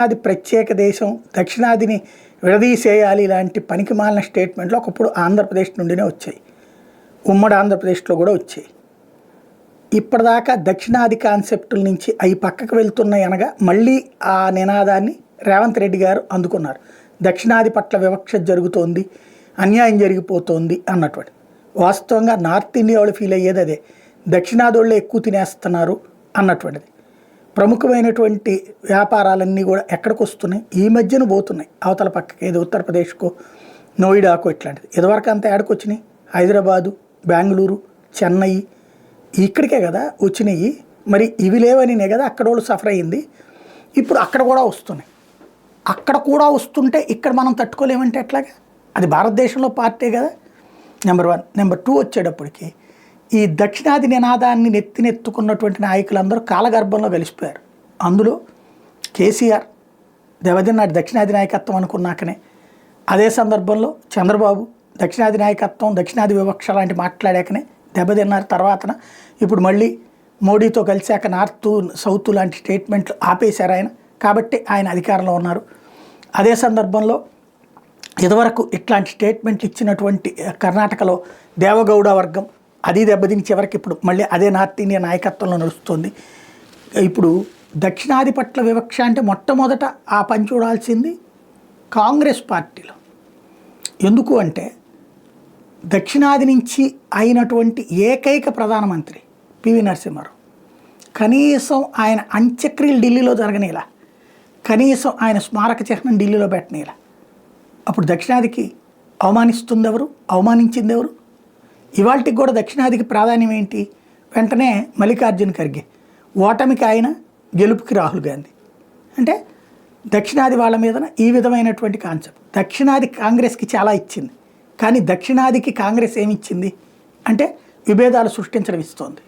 అది ప్రత్యేక దేశం, దక్షిణాదిని విడదీసేయాలి ఇలాంటి పనికిమాలిన స్టేట్మెంట్లు ఒకప్పుడు ఆంధ్రప్రదేశ్ నుండినే వచ్చాయి, ఉమ్మడి ఆంధ్రప్రదేశ్లో కూడా వచ్చాయి. ఇప్పటిదాకా దక్షిణాది కాన్సెప్టుల నుంచి అవి పక్కకు వెళ్తున్నాయి అనగా మళ్ళీ ఆ నినాదాన్ని రేవంత్ రెడ్డి గారు అందుకున్నారు. దక్షిణాది పట్ల వివక్ష జరుగుతోంది, అన్యాయం జరిగిపోతోంది అన్నటువంటి. వాస్తవంగా నార్త్ ఇండియా వాళ్ళు ఫీల్ అయ్యేది అదే, దక్షిణాది వాళ్ళు ఎక్కువ తినేస్తున్నారు అన్నటువంటిది. ప్రముఖమైనటువంటి వ్యాపారాలన్నీ కూడా ఎక్కడికి వస్తున్నాయి, ఈ మధ్యన పోతున్నాయి అవతల పక్కకి, ఏదో ఉత్తరప్రదేశ్కో నోయిడాకో ఇట్లాంటిది. ఇదివరకు అంతా ఏడకొచ్చినాయి, హైదరాబాదు, బెంగళూరు, చెన్నై ఇక్కడికే కదా వచ్చినాయి. మరి ఇవి లేవనినే కదా అక్కడ వాళ్ళు సఫర్ అయ్యింది. ఇప్పుడు అక్కడ కూడా వస్తున్నాయి. అక్కడ కూడా వస్తుంటే ఇక్కడ మనం తట్టుకోలేమంటే ఎట్లాగా? అది భారతదేశంలో పార్టీ కదా, నెంబర్ 1. నెంబర్ 2 వచ్చేటప్పటికి ఈ దక్షిణాది నినాదాన్ని నెత్తినెత్తుకున్నటువంటి నాయకులందరూ కాలగర్భంలో కలిసిపోయారు. అందులో కేసీఆర్ దెబ్బతిన్నాడు దక్షిణాది నాయకత్వం అనుకున్నాకనే. అదే సందర్భంలో చంద్రబాబు దక్షిణాది నాయకత్వం, దక్షిణాది వివక్ష లాంటి మాట్లాడాకనే దెబ్బతిన్నారు. తర్వాతన ఇప్పుడు మళ్ళీ మోడీతో కలిశాక నార్త్ సౌత్ లాంటి స్టేట్మెంట్లు ఆపేశారు ఆయన, కాబట్టి ఆయన అధికారంలో ఉన్నారు. అదే సందర్భంలో ఇదివరకు ఇట్లాంటి స్టేట్మెంట్లు ఇచ్చినటువంటి కర్ణాటకలో దేవగౌడ వర్గం అది దెబ్బతిని చివరికి ఇప్పుడు మళ్ళీ అదే నార్త్ ఇండియా నాయకత్వంలో నడుస్తుంది. ఇప్పుడు దక్షిణాది పట్ల వివక్ష అంటే మొట్టమొదట ఆ పని చూడాల్సింది కాంగ్రెస్ పార్టీలో. ఎందుకు అంటే దక్షిణాది నుంచి అయినటువంటి ఏకైక ప్రధానమంత్రి పివి నరసింహారావు, కనీసం ఆయన అంత్యక్రియలు ఢిల్లీలో జరగనేలా, కనీసం ఆయన స్మారక చిహ్నం ఢిల్లీలో పెట్టనేలా. అప్పుడు దక్షిణాదికి అవమానిస్తుంది ఎవరు, అవమానించింది ఎవరు? ఇవాళకి కూడా దక్షిణాదికి ప్రాధాన్యం ఏంటి? వెంటనే మల్లికార్జున ఖర్గే, ఓటమికి ఆయన, గెలుపుకి రాహుల్ గాంధీ. అంటే దక్షిణాది వాళ్ళ మీదన ఈ విధమైనటువంటి కాన్సెప్ట్. దక్షిణాది కాంగ్రెస్కి చాలా ఇచ్చింది, కానీ దక్షిణాదికి కాంగ్రెస్ ఏమిచ్చింది అంటే విభేదాలు సృష్టించడం ఇస్తోంది.